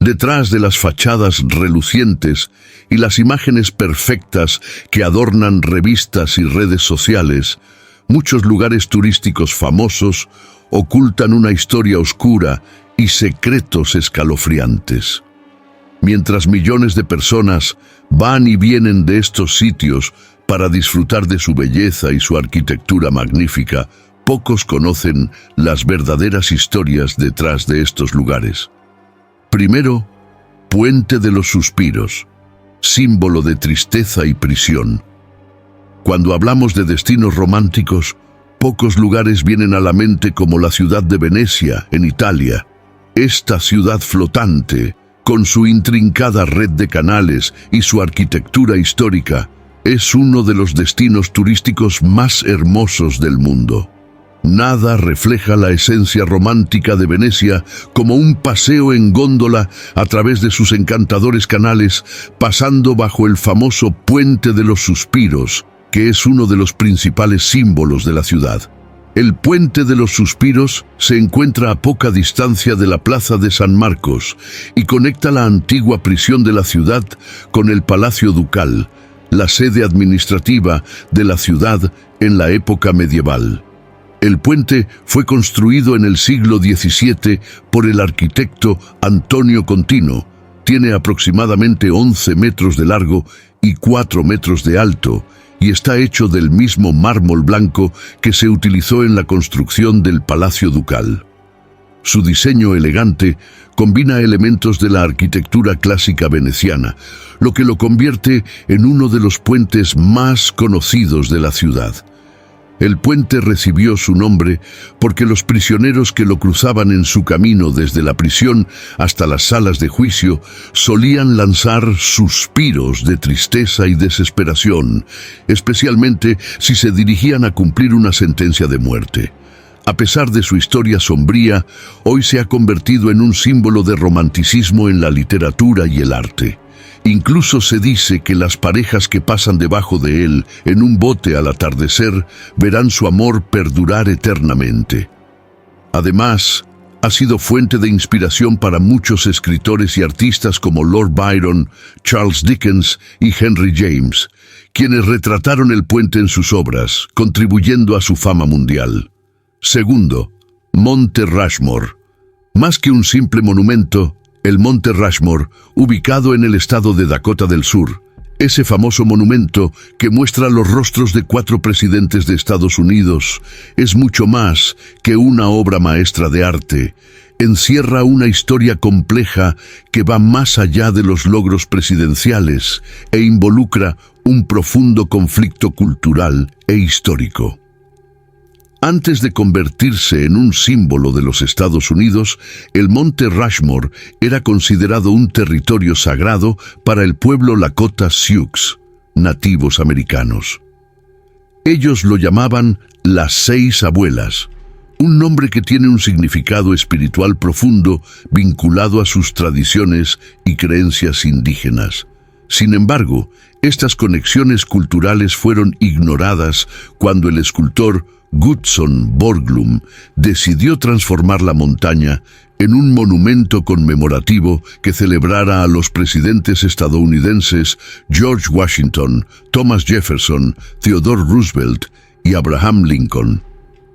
Detrás de las fachadas relucientes y las imágenes perfectas que adornan revistas y redes sociales, muchos lugares turísticos famosos ocultan una historia oscura y secretos escalofriantes. Mientras millones de personas van y vienen de estos sitios para disfrutar de su belleza y su arquitectura magnífica, pocos conocen las verdaderas historias detrás de estos lugares. Primero, Puente de los Suspiros, símbolo de tristeza y prisión. Cuando hablamos de destinos románticos, pocos lugares vienen a la mente como la ciudad de Venecia, en Italia. Esta ciudad flotante, con su intrincada red de canales y su arquitectura histórica, es uno de los destinos turísticos más hermosos del mundo. Nada refleja la esencia romántica de Venecia como un paseo en góndola a través de sus encantadores canales, pasando bajo el famoso Puente de los Suspiros, que es uno de los principales símbolos de la ciudad. El Puente de los Suspiros se encuentra a poca distancia de la Plaza de San Marcos y conecta la antigua prisión de la ciudad con el Palacio Ducal, la sede administrativa de la ciudad en la época medieval. El puente fue construido en el siglo XVII por el arquitecto Antonio Contino. Tiene aproximadamente 11 metros de largo y 4 metros de alto, y está hecho del mismo mármol blanco que se utilizó en la construcción del Palacio Ducal. Su diseño elegante combina elementos de la arquitectura clásica veneciana, lo que lo convierte en uno de los puentes más conocidos de la ciudad. El puente recibió su nombre porque los prisioneros que lo cruzaban en su camino desde la prisión hasta las salas de juicio solían lanzar suspiros de tristeza y desesperación, especialmente si se dirigían a cumplir una sentencia de muerte. A pesar de su historia sombría, hoy se ha convertido en un símbolo de romanticismo en la literatura y el arte. Incluso se dice que las parejas que pasan debajo de él en un bote al atardecer verán su amor perdurar eternamente. Además, ha sido fuente de inspiración para muchos escritores y artistas como Lord Byron, Charles Dickens y Henry James, quienes retrataron el puente en sus obras, contribuyendo a su fama mundial. Segundo, Monte Rushmore. Más que un simple monumento, el Monte Rushmore, ubicado en el estado de Dakota del Sur, ese famoso monumento que muestra los rostros de 4 presidentes de Estados Unidos, es mucho más que una obra maestra de arte. Encierra una historia compleja que va más allá de los logros presidenciales e involucra un profundo conflicto cultural e histórico. Antes de convertirse en un símbolo de los Estados Unidos, el Monte Rushmore era considerado un territorio sagrado para el pueblo Lakota Sioux, nativos americanos. Ellos lo llamaban las 6 abuelas, un nombre que tiene un significado espiritual profundo vinculado a sus tradiciones y creencias indígenas. Sin embargo, estas conexiones culturales fueron ignoradas cuando el escultor Gutzon Borglum decidió transformar la montaña en un monumento conmemorativo que celebrara a los presidentes estadounidenses George Washington, Thomas Jefferson, Theodore Roosevelt y Abraham Lincoln.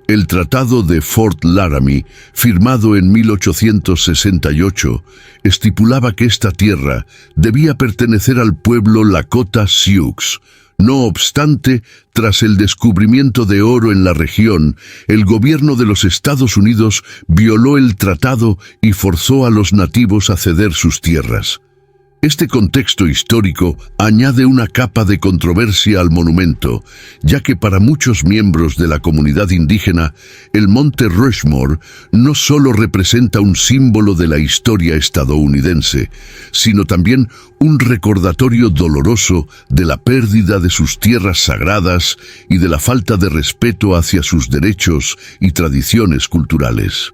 El Tratado de Fort Laramie, firmado en 1868, estipulaba que esta tierra debía pertenecer al pueblo Lakota Sioux. No obstante, tras el descubrimiento de oro en la región, el gobierno de los Estados Unidos violó el tratado y forzó a los nativos a ceder sus tierras. Este contexto histórico añade una capa de controversia al monumento, ya que para muchos miembros de la comunidad indígena, el Monte Rushmore no solo representa un símbolo de la historia estadounidense, sino también un recordatorio doloroso de la pérdida de sus tierras sagradas y de la falta de respeto hacia sus derechos y tradiciones culturales.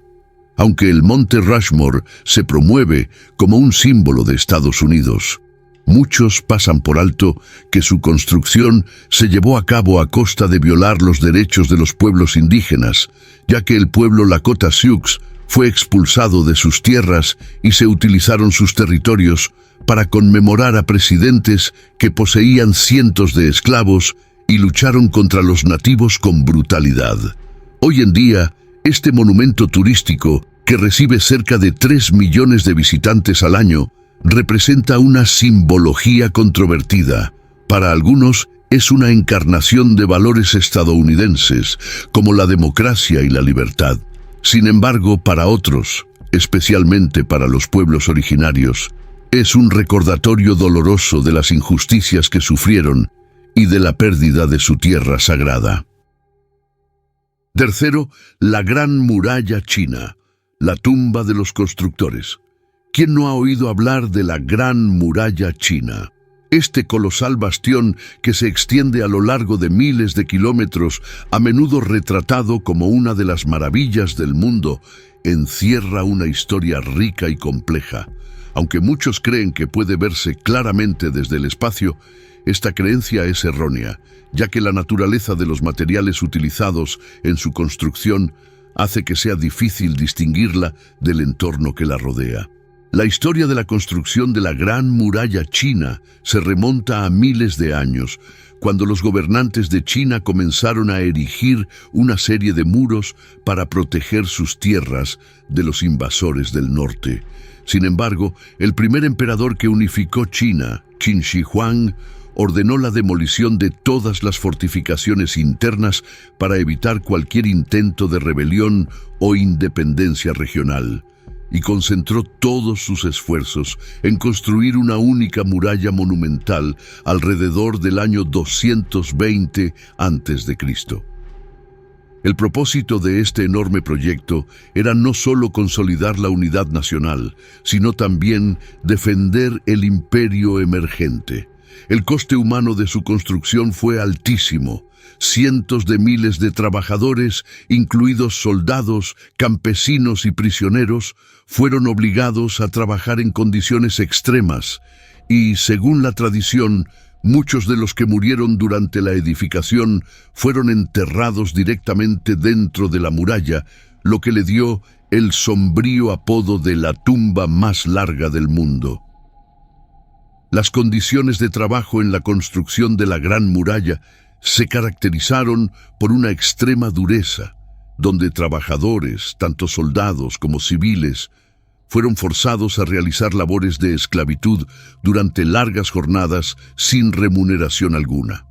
Aunque el Monte Rushmore se promueve como un símbolo de Estados Unidos, muchos pasan por alto que su construcción se llevó a cabo a costa de violar los derechos de los pueblos indígenas, ya que el pueblo Lakota Sioux fue expulsado de sus tierras y se utilizaron sus territorios para conmemorar a presidentes que poseían cientos de esclavos y lucharon contra los nativos con brutalidad. Hoy en día, este monumento turístico, que recibe cerca de 3 millones de visitantes al año, representa una simbología controvertida. Para algunos, es una encarnación de valores estadounidenses, como la democracia y la libertad. Sin embargo, para otros, especialmente para los pueblos originarios, es un recordatorio doloroso de las injusticias que sufrieron y de la pérdida de su tierra sagrada. Tercero, la Gran Muralla China, la tumba de los constructores. ¿Quién no ha oído hablar de la Gran Muralla China? Este colosal bastión que se extiende a lo largo de miles de kilómetros, a menudo retratado como una de las maravillas del mundo, encierra una historia rica y compleja. Aunque muchos creen que puede verse claramente desde el espacio, esta creencia es errónea, ya que la naturaleza de los materiales utilizados en su construcción hace que sea difícil distinguirla del entorno que la rodea. La historia de la construcción de la Gran Muralla China se remonta a miles de años, cuando los gobernantes de China comenzaron a erigir una serie de muros para proteger sus tierras de los invasores del norte. Sin embargo, el primer emperador que unificó China, Qin Shi Huang, ordenó la demolición de todas las fortificaciones internas para evitar cualquier intento de rebelión o independencia regional, y concentró todos sus esfuerzos en construir una única muralla monumental alrededor del año 220 a.C. El propósito de este enorme proyecto era no solo consolidar la unidad nacional, sino también defender el imperio emergente. El coste humano de su construcción fue altísimo. Cientos de miles de trabajadores, incluidos soldados, campesinos y prisioneros, fueron obligados a trabajar en condiciones extremas y, según la tradición, muchos de los que murieron durante la edificación fueron enterrados directamente dentro de la muralla, lo que le dio el sombrío apodo de la tumba más larga del mundo. Las condiciones de trabajo en la construcción de la Gran Muralla se caracterizaron por una extrema dureza, donde trabajadores, tanto soldados como civiles, fueron forzados a realizar labores de esclavitud durante largas jornadas sin remuneración alguna.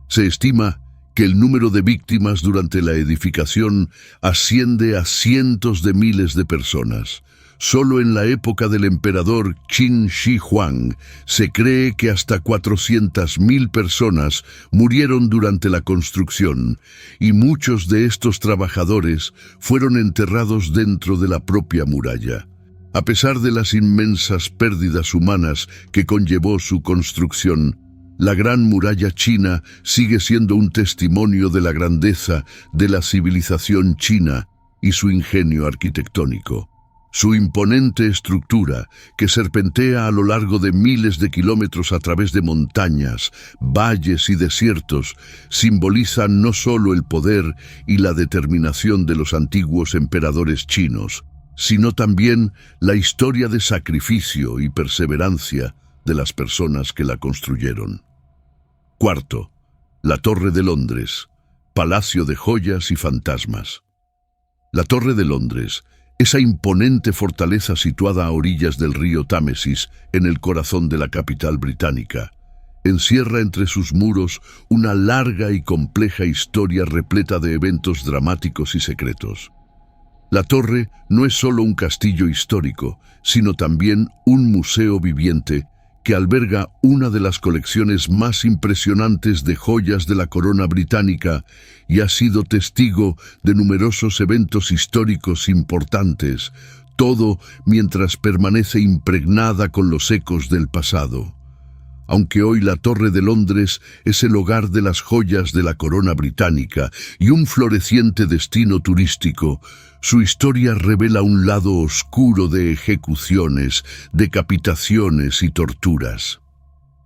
Se estima que el número de víctimas durante la edificación asciende a cientos de miles de personas. Solo en la época del emperador Qin Shi Huang se cree que hasta 400.000 personas murieron durante la construcción, y muchos de estos trabajadores fueron enterrados dentro de la propia muralla. A pesar de las inmensas pérdidas humanas que conllevó su construcción, la Gran Muralla China sigue siendo un testimonio de la grandeza de la civilización china y su ingenio arquitectónico. Su imponente estructura, que serpentea a lo largo de miles de kilómetros a través de montañas, valles y desiertos, simboliza no solo el poder y la determinación de los antiguos emperadores chinos, sino también la historia de sacrificio y perseverancia de las personas que la construyeron. Cuarto, la Torre de Londres, palacio de joyas y fantasmas. La Torre de Londres, esa imponente fortaleza situada a orillas del río Támesis, en el corazón de la capital británica, encierra entre sus muros una larga y compleja historia repleta de eventos dramáticos y secretos. La torre no es solo un castillo histórico, sino también un museo viviente que alberga una de las colecciones más impresionantes de joyas de la corona británica y ha sido testigo de numerosos eventos históricos importantes, todo mientras permanece impregnada con los ecos del pasado. Aunque hoy la Torre de Londres es el hogar de las joyas de la corona británica y un floreciente destino turístico, su historia revela un lado oscuro de ejecuciones, decapitaciones y torturas.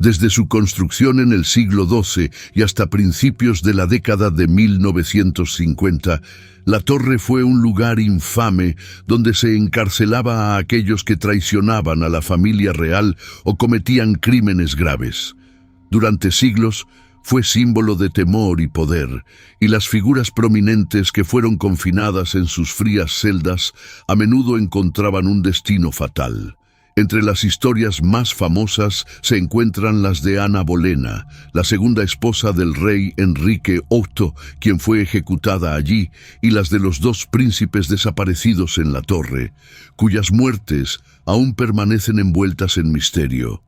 Desde su construcción en el siglo XII y hasta principios de la década de 1950, la torre fue un lugar infame donde se encarcelaba a aquellos que traicionaban a la familia real o cometían crímenes graves. Durante siglos, fue símbolo de temor y poder, y las figuras prominentes que fueron confinadas en sus frías celdas a menudo encontraban un destino fatal. Entre las historias más famosas se encuentran las de Ana Bolena, la segunda esposa del rey Enrique VIII, quien fue ejecutada allí, y las de los dos príncipes desaparecidos en la torre, cuyas muertes aún permanecen envueltas en misterio.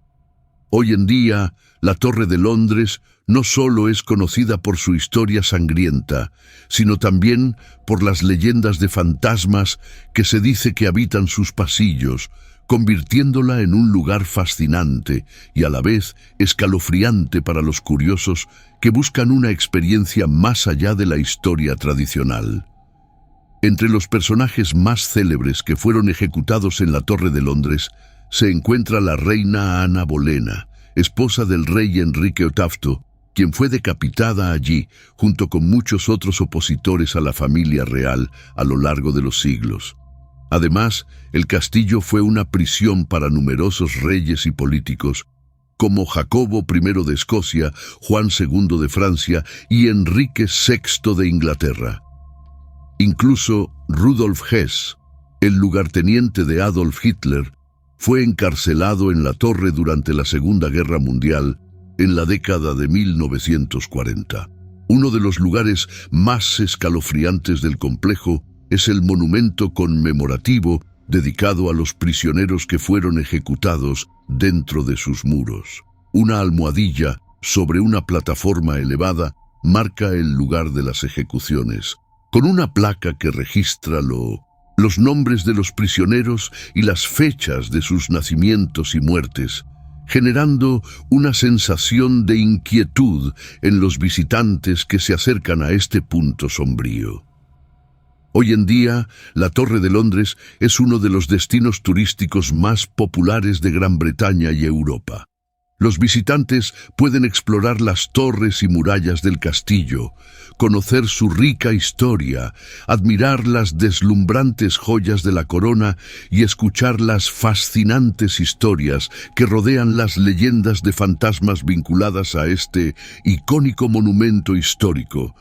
Hoy en día, la Torre de Londres no solo es conocida por su historia sangrienta, sino también por las leyendas de fantasmas que se dice que habitan sus pasillos, convirtiéndola en un lugar fascinante y a la vez escalofriante para los curiosos que buscan una experiencia más allá de la historia tradicional. Entre los personajes más célebres que fueron ejecutados en la Torre de Londres se encuentra la reina Ana Bolena, esposa del rey Enrique VIII, quien fue decapitada allí junto con muchos otros opositores a la familia real a lo largo de los siglos. Además, el castillo fue una prisión para numerosos reyes y políticos, como Jacobo I de Escocia, Juan II de Francia y Enrique VI de Inglaterra. Incluso Rudolf Hess, el lugarteniente de Adolf Hitler, fue encarcelado en la torre durante la Segunda Guerra Mundial en la década de 1940. Uno de los lugares más escalofriantes del complejo es el monumento conmemorativo dedicado a los prisioneros que fueron ejecutados dentro de sus muros. Una almohadilla sobre una plataforma elevada marca el lugar de las ejecuciones, con una placa que registra los nombres de los prisioneros y las fechas de sus nacimientos y muertes, generando una sensación de inquietud en los visitantes que se acercan a este punto sombrío. Hoy en día, la Torre de Londres es uno de los destinos turísticos más populares de Gran Bretaña y Europa. Los visitantes pueden explorar las torres y murallas del castillo, conocer su rica historia, admirar las deslumbrantes joyas de la corona y escuchar las fascinantes historias que rodean las leyendas de fantasmas vinculadas a este icónico monumento histórico,